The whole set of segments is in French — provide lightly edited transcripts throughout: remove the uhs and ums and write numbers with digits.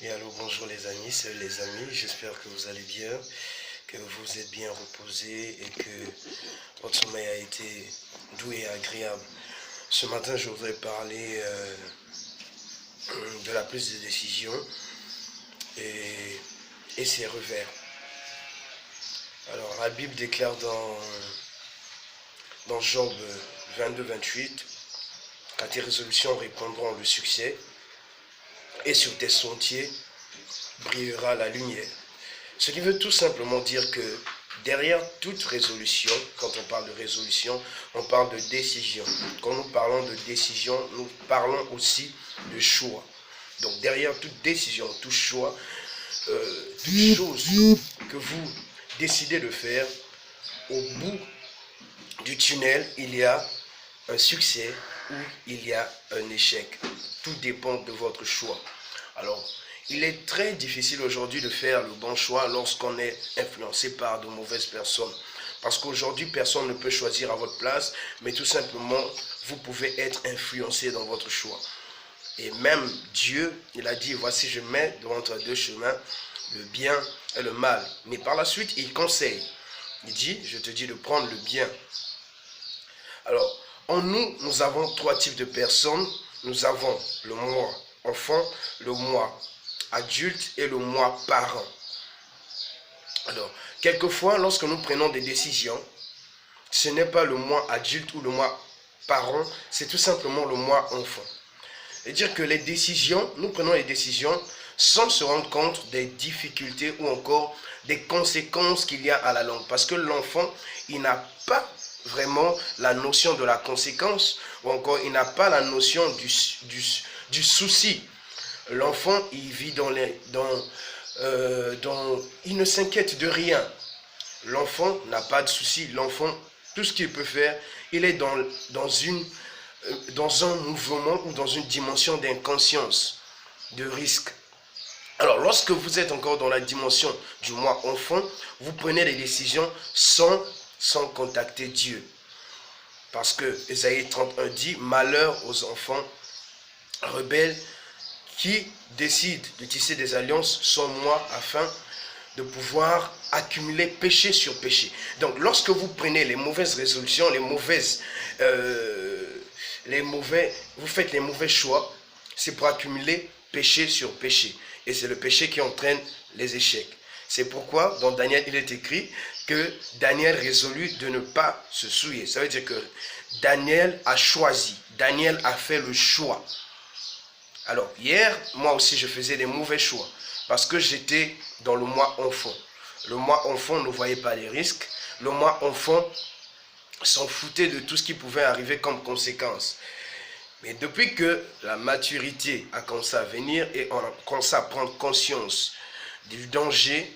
Et allô, bonjour les amis, salut les amis, j'espère que vous allez bien, que vous êtes bien reposés et que votre sommeil a été doux et agréable. Ce matin, je voudrais parler de la prise de décision et ses revers. Alors, la Bible déclare dans Job 22-28, car tes résolutions répondront le succès et sur tes sentiers brillera la lumière. Ce qui veut tout simplement dire que derrière toute résolution, quand on parle de résolution, on parle de décision. Quand nous parlons de décision, nous parlons aussi de choix. Donc derrière toute décision, tout choix, toute chose que vous décidez de faire, au bout du tunnel, il y a un succès ou il y a un échec. Tout dépend de votre choix. Alors, il est très difficile aujourd'hui de faire le bon choix lorsqu'on est influencé par de mauvaises personnes. Parce qu'aujourd'hui, personne ne peut choisir à votre place, mais tout simplement, vous pouvez être influencé dans votre choix. Et même Dieu, il a dit, voici je mets devant toi deux chemins, le bien et le mal. Mais par la suite, il conseille. Il dit, je te dis de prendre le bien. Alors, en nous, nous avons trois types de personnes. Nous avons le moi enfant, le moi adulte et le moi parent. Alors, quelquefois, lorsque nous prenons des décisions, ce n'est pas le moi adulte ou le moi parent, c'est tout simplement le moi enfant. C'est-à-dire que les décisions, nous prenons les décisions sans se rendre compte des difficultés ou encore des conséquences qu'il y a à la longue. Parce que l'enfant, il n'a pas vraiment la notion de la conséquence ou encore il n'a pas la notion du souci. L'enfant, il vit il ne s'inquiète de rien. L'enfant n'a pas de souci. L'enfant, tout ce qu'il peut faire, il est dans un mouvement ou dans une dimension d'inconscience, de risque. Alors, lorsque vous êtes encore dans la dimension du moi enfant, vous prenez des décisions sans contacter Dieu. Parce que Ésaïe 31 dit, malheur aux enfants rebelles qui décident de tisser des alliances sans moi afin de pouvoir accumuler péché sur péché. Donc, lorsque vous prenez les mauvaises résolutions, vous faites les mauvais choix, c'est pour accumuler péché sur péché. Et c'est le péché qui entraîne les échecs. C'est pourquoi, dans Daniel, il est écrit que Daniel résolut de ne pas se souiller. Ça veut dire que Daniel a choisi, Daniel a fait le choix. Alors, hier, moi aussi, je faisais des mauvais choix parce que j'étais dans le moi enfant. Le moi enfant ne voyait pas les risques. Le moi enfant s'en foutait de tout ce qui pouvait arriver comme conséquence. Mais depuis que la maturité a commencé à venir et on a commencé à prendre conscience du danger,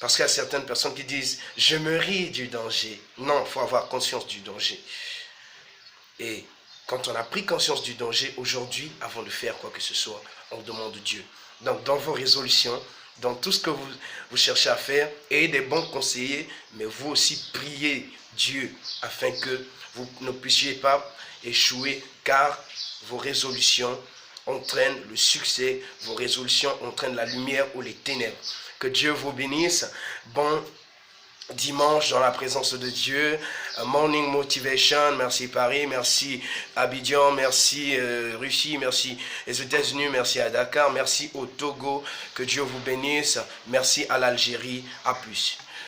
parce qu'il y a certaines personnes qui disent « je me ris du danger ». Non, il faut avoir conscience du danger. Et quand on a pris conscience du danger, aujourd'hui, avant de faire quoi que ce soit, on demande Dieu. Donc, dans vos résolutions, dans tout ce que vous cherchez à faire, ayez des bons conseillers, mais vous aussi priez Dieu afin que vous ne puissiez pas échouer, car vos résolutions entraînent le succès, vos résolutions entraînent la lumière ou les ténèbres. Que Dieu vous bénisse. Bon dimanche dans la présence de Dieu. Morning Motivation. Merci Paris, merci Abidjan, merci Russie, merci les États-Unis, merci à Dakar, merci au Togo. Que Dieu vous bénisse. Merci à l'Algérie. À plus.